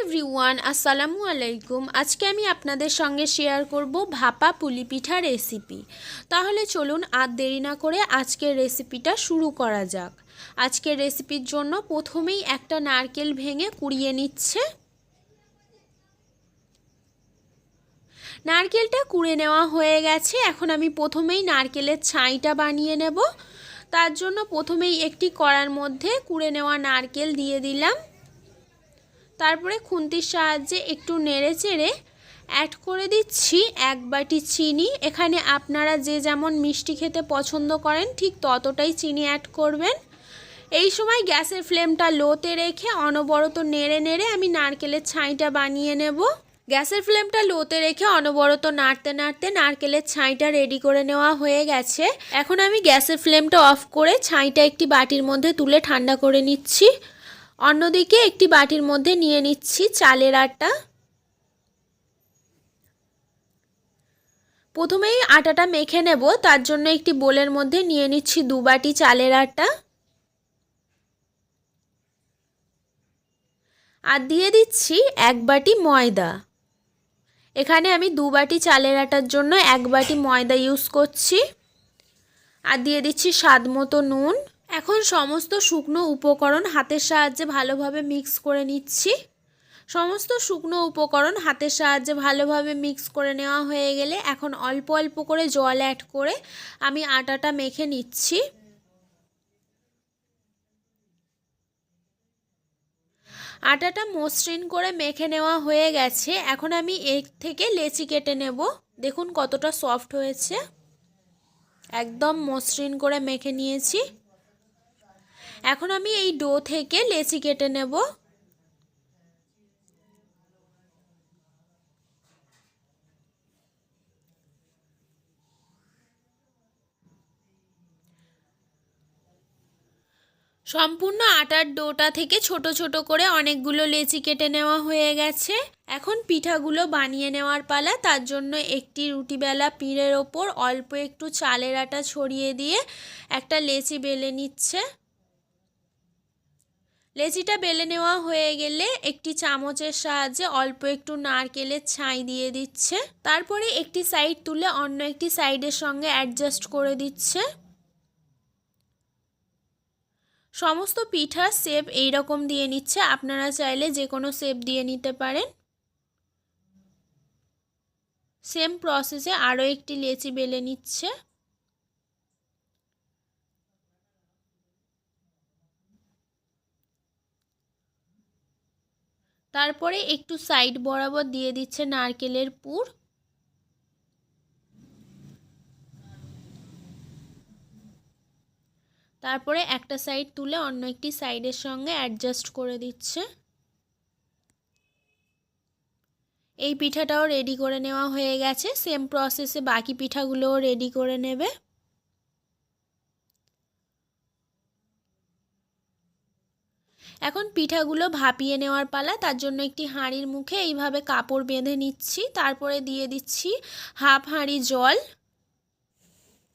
Everyone, আসসালামু আলাইকুম। আজকে আমি আপনাদের সঙ্গে শেয়ার করব ভাপা পুলি পিঠা রেসিপি। তাহলে চলুন আর দেরি না করে আজকের রেসিপিটা শুরু করা যাক। আজকের রেসিপির জন্য প্রথমেই একটা নারকেল ভেঙে কুড়িয়ে নিচ্ছে। নারকেলটা কুড়ে নেওয়া হয়ে গেছে। এখন আমি প্রথমেই নারকেলের ছাইটা বানিয়ে নেব। তার জন্য প্রথমেই একটি কড়ার মধ্যে কুড়ে নেওয়া নারকেল দিয়ে দিলাম। তারপরে খুন্তির সাহায্যে একটু নেড়ে চেড়ে অ্যাড করে দিচ্ছি 1 বাটি চিনি। এখানে আপনারা যে যেমন মিষ্টি খেতে পছন্দ করেন ঠিক ততটাই চিনি অ্যাড করবেন। এই সময় গ্যাসের ফ্লেমটা লোতে রেখে অনবরত নেড়ে নেড়ে আমি নারকেলের ছাইটা বানিয়ে নেব। গ্যাসের ফ্লেমটা লোতে রেখে অনবরত নাড়তে নাড়তে নারকেলের ছাইটা রেডি করে নেওয়া হয়ে গেছে। এখন আমি গ্যাসের ফ্লেমটা অফ করে ছাইটা একটি বাটির মধ্যে তুলে ঠান্ডা করে নিচ্ছি। অন্যদিকে একটি বাটির মধ্যে নিয়ে নিচ্ছি চালের আটা। প্রথমেই আটাটা মেখে নেব, তার জন্য একটি বোলের মধ্যে নিয়ে নিচ্ছি 2 বাটি চালের আটা আর দিয়ে দিচ্ছি 1 বাটি ময়দা। এখানে আমি 2 বাটি চালের আটার জন্য 1 বাটি ময়দা ইউজ করছি। আর দিয়ে দিচ্ছি স্বাদ মতো নুন। এখন সমস্ত শুকনো উপকরণ হাতের সাহায্যে ভালোভাবে মিক্স করে নিচ্ছি। সমস্ত শুকনো উপকরণ হাতের সাহায্যে ভালোভাবে মিক্স করে নেওয়া হয়ে গেলে এখন অল্প অল্প করে জল অ্যাড করে আমি আটাটা মেখে নিচ্ছি। আটাটা মসৃণ করে মেখে নেওয়া হয়ে গেছে। এখন আমি এর থেকে লেচি কেটে নেব। দেখুন কতটা সফট হয়েছে, একদম মসৃণ করে মেখে নিয়েছি। এখন আমি এই ডো থেকে লেচি কেটে নেব। সম্পূর্ণ আটার ডোটা থেকে ছোট ছোট করে অনেকগুলো লেচি কেটে নেওয়া হয়ে গেছে। এখন পিঠাগুলো বানিয়ে নেওয়ার পালা। তার জন্য একটি রুটি বেলা পিঁড়ের ওপর অল্প একটু চালের আটা ছড়িয়ে দিয়ে একটা লেচি বেলে নিচ্ছে। লেচিটা বেলে নেওয়া হয়ে গেলে একটি চামচের সাহায্যে অল্প একটু নারকেলের ছাই দিয়ে দিচ্ছে। তারপরে একটি সাইড তুলে অন্য একটি সাইডের সঙ্গে অ্যাডজাস্ট করে দিচ্ছে। সমস্ত পিঠার শেপ এই রকম দিয়ে নিচ্ছে। আপনারা চাইলে যে কোনো শেপ দিয়ে নিতে পারেন। সেম প্রসেসে আরও একটি লেচি বেলে নিচ্ছে। তারপরে একটু সাইড বরাবর দিয়ে দিচ্ছে নারকেলের পুর। তারপরে একটা সাইড তুলে অন্য একটি সাইডের সঙ্গে অ্যাডজাস্ট করে দিচ্ছে। এই পিঠাটাও রেডি করে নেওয়া হয়ে গেছে। সেম প্রসেসে বাকি পিঠাগুলোও রেডি করে নেবে। এখন পিঠাগুলো ভাপিয়ে নেওয়ার পালা। তার জন্য একটি হাঁড়ির মুখে এইভাবে কাপড় বেঁধে নিচ্ছি। তারপরে দিয়ে দিচ্ছি হাফ হাঁড়ি জল।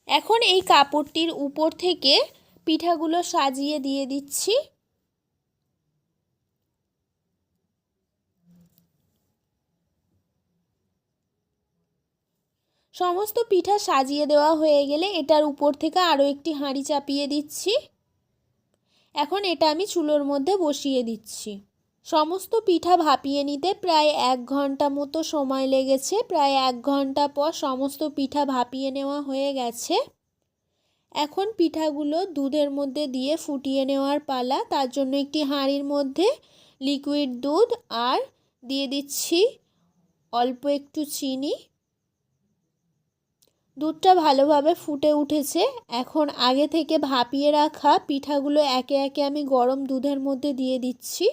এখন এই কাপড়টির উপর থেকে পিঠাগুলো সাজিয়ে দিয়ে দিচ্ছি। সমস্ত পিঠা সাজিয়ে দেওয়া হয়ে গেলে এটার উপর থেকে আরও একটি হাঁড়ি চাপিয়ে দিচ্ছি। এখন এটা আমি চুলোর মধ্যে বসিয়ে দিচ্ছি। সমস্ত পিঠা ভাপিয়ে নিতে প্রায় 1 ঘন্টা মতো সময় লেগেছে। প্রায় 1 ঘন্টা পর সমস্ত পিঠা ভাপিয়ে নেওয়া হয়ে গেছে। এখন পিঠাগুলো দুধের মধ্যে দিয়ে ফুটিয়ে নেওয়ার পালা। তার জন্য একটি হাঁড়ির মধ্যে লিকুইড দুধ আর দিয়ে দিচ্ছি অল্প একটু চিনি। দুধটা ভালোভাবে ফুটে উঠেছে। এখন আগে থেকে ভাপিয়ে রাখা পিঠাগুলো একে একে আমি গরম দুধের মধ্যে দিয়ে দিচ্ছি।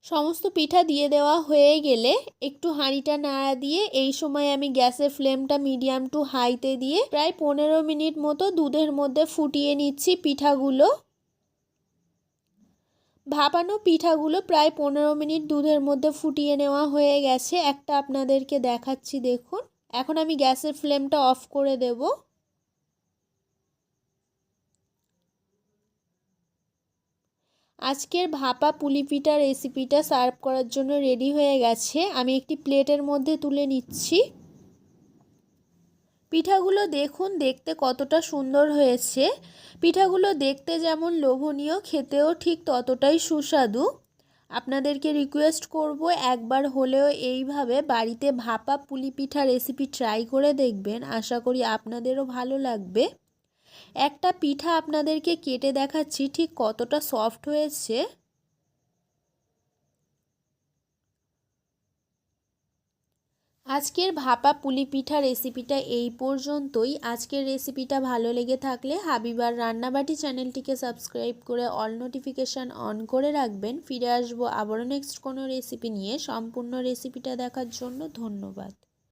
সমস্ত পিঠা দিয়ে দেওয়া হয়ে গেলে একটু হাঁড়িটা নাড়া দিয়ে এই সময় আমি গ্যাসের ফ্লেমটা মিডিয়াম টু হাইতে দিয়ে প্রায় 15 মিনিট মতো দুধের মধ্যে ফুটিয়ে নিচ্ছি পিঠাগুলো। ভাপানো পিঠাগুলো প্রায় 15 মিনিট দুধের মধ্যে ফুটিয়ে নেওয়া হয়ে গেছে। একটা আপনাদেরকে দেখাচ্ছি, দেখুন। এখন আমি গ্যাসের ফ্লেমটা অফ করে দেব। আজকের ভাপা পুলি পিঠা রেসিপিটা সার্ভ করার জন্য রেডি হয়ে গেছে। আমি একটি প্লেটের মধ্যে তুলে নিচ্ছি। পিঠাগুলো দেখুন দেখতে কতটা সুন্দর হয়েছে। পিঠাগুলো দেখতে যেমন লোভনীয়, খেতেও ঠিক ততটাই সুস্বাদু। আপনাদেরকে রিকোয়েস্ট করব একবার হলেও এইভাবে বাড়িতে ভাপা পুলি পিঠা রেসিপি ট্রাই করে দেখবেন। আশা করি আপনাদেরও ভালো লাগবে। একটা পিঠা আপনাদেরকে কেটে দেখাচ্ছি ঠিক কতটা সফট হয়েছে। আজকের ভাপা পুলি পিঠা রেসিপিটা এই পর্যন্তই। আজকের রেসিপিটা ভালো লেগে থাকলে হাবিবার রান্নাবাটি চ্যানেলটিকে সাবস্ক্রাইব করে অল নোটিফিকেশান অন করে রাখবেন। ফিরে আসবো আবারও নেক্সট কোনো রেসিপি নিয়ে। সম্পূর্ণ রেসিপিটা দেখার জন্য ধন্যবাদ।